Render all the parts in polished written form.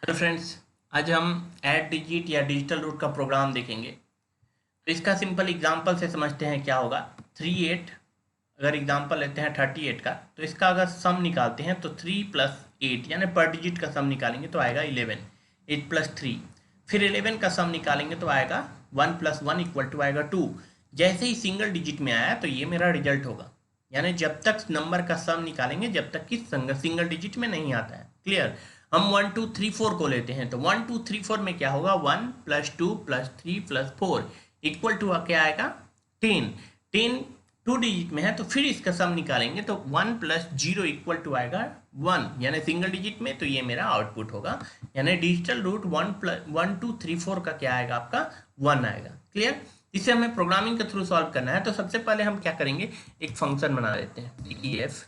Hello friends, आज हम add digit या डिजिटल रूट का प्रोग्राम देखेंगे। तो इसका सिंपल एग्जांपल से समझते हैं क्या होगा। 38 अगर एग्जांपल लेते हैं 38 का, तो इसका अगर सम निकालते हैं तो 3 + 8 यानी पर डिजिट का सम निकालेंगे तो आएगा 11। 8 + 3, फिर 11 का सम निकालेंगे तो आएगा 1 + 1 आएगा 2। जैसे ही सिंगल डिजिट में आया तो ये मेरा रिजल्ट होगा। यानी जब तक नंबर का सम निकालेंगे जब तक कि सिंगल डिजिट में नहीं आता है। क्लियर। हम 1 2 3 4 को लेते हैं तो 1 2 3 4 में क्या होगा, 1 + 2 + 3 + 4 इक्वल टू क्या आएगा 10। 10 टू डिजिट में है तो फिर इसका सम निकालेंगे तो 1 + 0 इक्वल टू आएगा 1, यानी सिंगल डिजिट में, तो ये मेरा आउटपुट होगा। यानी डिजिटल रूट 1 2 3 4 का क्या आएगा, आपका 1 आएगा। क्लियर। इसे हमें प्रोग्रामिंग के थ्रू सॉल्व करना है। तो सबसे पहले हम क्या करेंगे, एक फंक्शन बना लेते हैं, EF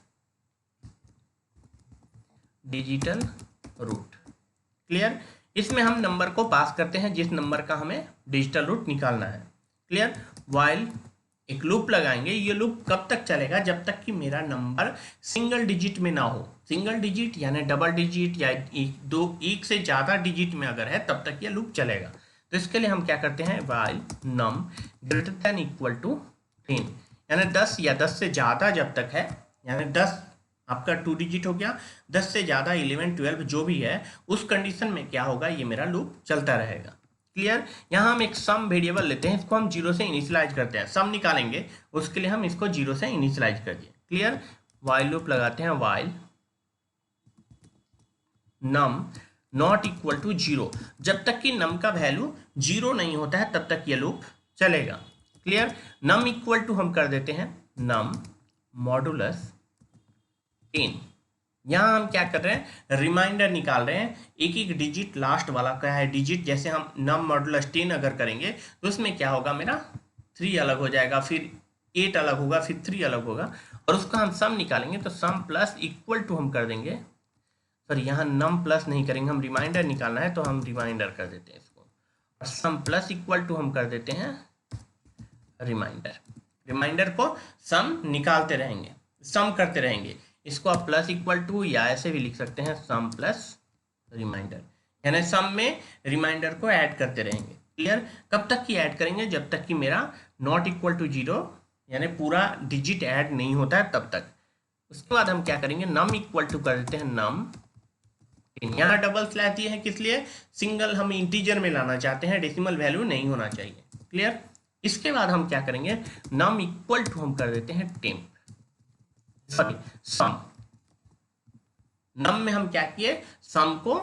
डिजिटल रूट। क्लियर। इसमें हम नंबर को पास करते हैं जिस नंबर का हमें डिजिटल रूट निकालना है। क्लियर। वाइल एक लूप लगाएंगे। ये लूप कब तक चलेगा, जब तक कि मेरा नंबर सिंगल डिजिट में ना हो। सिंगल डिजिट यानी डबल डिजिट या एक से ज़्यादा डिजिट में अगर है तब तक ये लूप चलेगा। तो इसके लिए हम क्या करते हैं, while num greater than equal to 10, यानी 10 या 10 से ज़्यादा जब तक है, यानी 10 आपका टू डिजिट हो गया, 10 से ज़्यादा 11 12 जो भी है, उस कंडीशन में क्या होगा, ये मेरा लूप चलता रहेगा। क्लियर। यहाँ हम एक सम वेरिएबल लेते हैं, इसको हम 0 से इनिशियलाइज करते हैं। सम निकालेंगे उसके लिए हम इसको 0 से इनिशियलाइज कर दिए। क्लियर। वाइल लूप लगाते हैं, while num not equal to 0। जब तक कि नम का वैल्यू 0 नहीं होता है तब तक ये लूप चलेगा। क्लियर। नम इक्वल टू हम कर देते हैं नम मॉडुलस 10। यहाँ हम क्या कर रहे हैं, रिमाइंडर निकाल रहे हैं। एक एक डिजिट लास्ट वाला क्या है डिजिट, जैसे हम नम मॉडुलस 10 अगर करेंगे तो उसमें क्या होगा, मेरा 3 अलग हो जाएगा, फिर 8 अलग होगा, फिर 3 अलग होगा, और उसका हम सम निकालेंगे तो सम प्लस इक्वल टू हम कर देंगे। सर यहाँ नम प्लस नहीं करेंगे, हम रिमाइंडर निकालना है तो हम रिमाइंडर कर देते हैं इसको, और सम प्लस इक्वल टू हम कर देते हैं रिमाइंडर। रिमाइंडर को सम निकालते रहेंगे, सम करते रहेंगे। इसको आप प्लस इक्वल टू या ऐसे भी लिख सकते हैं, सम प्लस रिमाइंडर, यानी सम में रिमाइंडर को ऐड करते रहेंगे। क्लियर। कब तक की ऐड करेंगे, जब तक कि मेरा नॉट इक्वल टू 0 यानी पूरा डिजिट ऐड नहीं होता है तब तक। उसके बाद हम क्या करेंगे, नम इक्वल टू कर देते हैं नम। यहाँ डबल स्लैश दिए हैं किस लिए, सिंगल हम इंटीजर में लाना चाहते हैं, डेसिमल वैल्यू नहीं होना चाहिए। क्लियर। इसके बाद हम क्या करेंगे, नम इक्वल टू हम कर देते हैं टेम्प, सॉरी सम। नम में हम क्या किए, सम को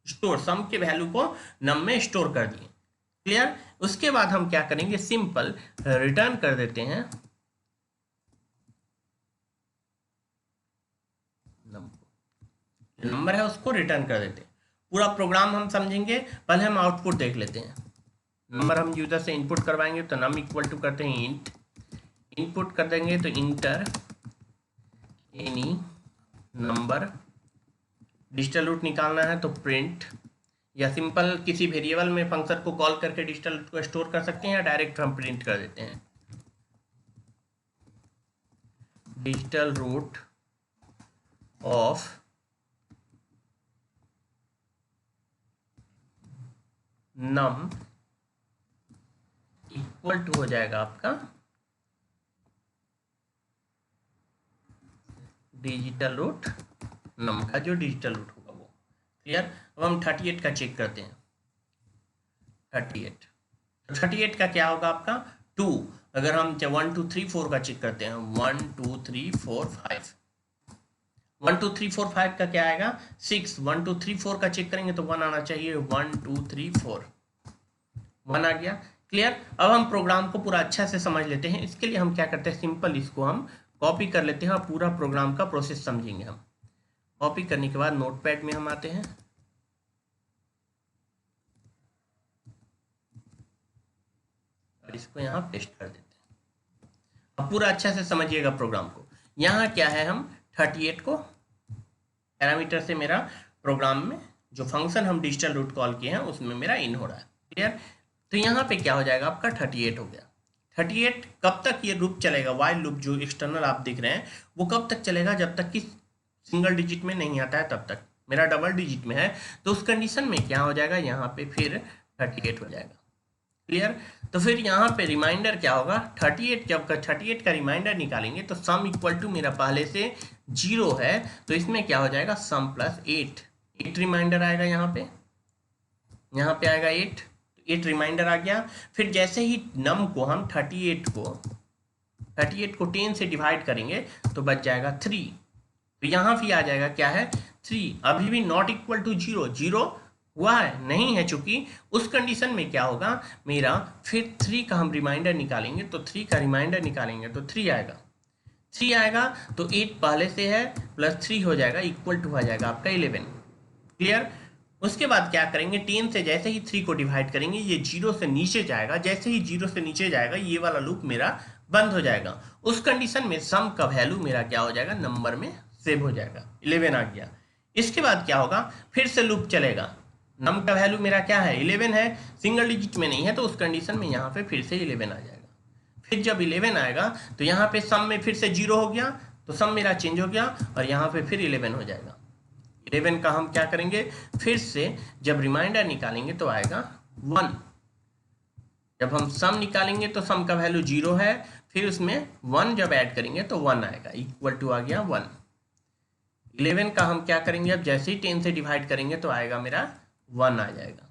स्टोर, सम के वैल्यू को नम में स्टोर कर दिए। क्लियर। उसके बाद हम क्या करेंगे, सिंपल रिटर्न कर देते हैं नंबर है उसको रिटर्न कर देते हैं। पूरा प्रोग्राम हम समझेंगे, पहले हम आउटपुट देख लेते हैं। नंबर हम यूजर से इनपुट करवाएंगे तो नम इक्वल टू करते हैं इंट, इनपुट कर देंगे तो enter any number. Digital root निकालना है तो प्रिंट, या सिंपल किसी वेरिएबल में फंक्शन को कॉल करके डिजिटल रूट को स्टोर कर सकते हैं, या डायरेक्ट हम प्रिंट कर देते हैं digital root of num equal to हो जाएगा आपका डिजिटल रूट नम का जो डिजिटल रूट होगा वो। क्लियर। अब हम 38 का चेक करते हैं। 38 का क्या होगा आपका 2। अगर हम 1 2 3 4 का चेक करते हैं, 1 2 3 4 5, 1 2 3 4 5 का क्या आएगा 6। 1 2 3 4 का चेक करेंगे तो 1 आना चाहिए, 1 2 3 4, 1 आ गया। क्लियर। अब हम प्रोग्राम को पूरा अच्छा से समझ लेते हैं। इसके लिए हम क्या करते हैं, सिंपल इसको हम कॉपी कर लेते हैं और पूरा प्रोग्राम का प्रोसेस समझेंगे हम। कॉपी करने के बाद नोटपैड में हम आते हैं, और इसको यहाँ पेस्ट कर देते हैं। अब पूरा अच्छा से समझिएगा प्रोग्राम को। यहाँ क्या है, हम 38 को पैरामीटर से मेरा प्रोग्राम में जो फंक्शन हम डिजिटल रूट कॉल किए हैं उसमें मेरा इन हो रहा है। क्लियर। तो यहाँ पे क्या हो जाएगा, आपका 38 हो गया। 38 कब तक ये लूप चलेगा, वाइल लूप जो एक्सटर्नल आप देख रहे हैं वो कब तक चलेगा, जब तक कि सिंगल डिजिट में नहीं आता है तब तक। मेरा डबल डिजिट में है, तो उस कंडीशन में क्या हो जाएगा, यहाँ पे फिर 38 हो जाएगा। क्लियर। तो फिर यहाँ पे रिमाइंडर क्या होगा, 38, जब 38 का रिमाइंडर निकालेंगे तो सम इक्वल टू मेरा पहले से 0 है, तो इसमें क्या हो जाएगा, सम प्लस 8 रिमाइंडर आएगा, यहाँ पे आएगा 8 रिमाइंडर आ गया। फिर जैसे ही नम को हम 38 को 10 से डिवाइड करेंगे तो बच जाएगा 3, तो यहाँ भी आ जाएगा क्या है, 3। अभी भी नॉट इक्वल टू 0 हुआ है, नहीं है, चूंकि उस कंडीशन में क्या होगा मेरा, फिर 3 का हम रिमाइंडर निकालेंगे, तो 3 का रिमाइंडर निकालेंगे तो 3 आएगा, तो 8 पहले से है प्लस 3 हो जाएगा, इक्वल टू आ जाएगा आपका 11। क्लियर। उसके बाद क्या करेंगे, 10 से जैसे ही 3 को डिवाइड करेंगे, ये 0 से नीचे जाएगा, जैसे ही 0 से नीचे जाएगा ये वाला लूप मेरा बंद हो जाएगा। उस कंडीशन में सम का वैल्यू मेरा क्या हो जाएगा, नंबर में सेव हो जाएगा, 11 आ गया। इसके बाद क्या होगा, फिर से लूप चलेगा, नम का वैल्यू मेरा क्या है, 11 है, सिंगल डिजिट में नहीं है, तो उस कंडीशन में यहाँ पे फिर से 11 आ जाएगा। फिर जब 11 आएगा तो यहाँ पे सम में फिर से 0 हो गया, तो सम मेरा चेंज हो गया, और यहाँ पे फिर 11 हो जाएगा। 11 का हम क्या करेंगे, फिर से जब रिमाइंडर निकालेंगे तो आएगा 1। जब हम सम निकालेंगे तो सम का वैल्यू 0 है, फिर उसमें 1 जब ऐड करेंगे तो 1 आएगा, इक्वल टू आ गया 1। 11 का हम क्या करेंगे, अब जैसे ही 10 से डिवाइड करेंगे तो आएगा मेरा 1 आ जाएगा।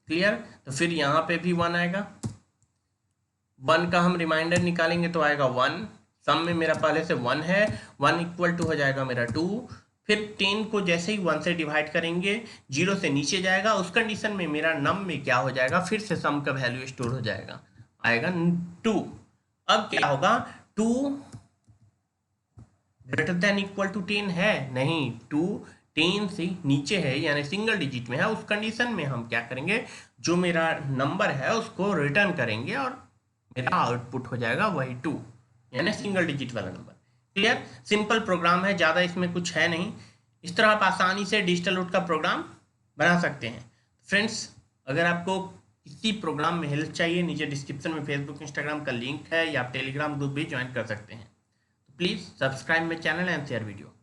क्लियर। तो फिर यहाँ पे भी 1 आएगा, 1 का हम रिमाइंडर निकालेंगे तो आएगा 1, सम में मेरा पहले से 1 है, 1 इक्वल टू हो जाएगा मेरा 2। फिर 10 को जैसे ही 1 से डिवाइड करेंगे 0 से नीचे जाएगा, उस कंडीशन में मेरा नम में क्या हो जाएगा, फिर से सम का वैल्यू स्टोर हो जाएगा, आएगा 2। अब क्या होगा, 2 ग्रेटर देन इक्वल टू 10 है, नहीं, 2 10 से नीचे है, यानी सिंगल डिजिट में है। उस कंडीशन में हम क्या करेंगे, जो मेरा नंबर है उसको रिटर्न करेंगे और मेरा आउटपुट हो जाएगा वही 2, यानी सिंगल डिजिट वाला नंबर। क्लियर। सिंपल प्रोग्राम है, ज़्यादा इसमें कुछ है नहीं। इस तरह आप आसानी से डिजिटल रूट का प्रोग्राम बना सकते हैं। फ्रेंड्स, अगर आपको किसी प्रोग्राम में हेल्प चाहिए, नीचे डिस्क्रिप्शन में फेसबुक इंस्टाग्राम का लिंक है, या आप टेलीग्राम ग्रुप भी ज्वाइन कर सकते हैं। Please subscribe my channel and share video.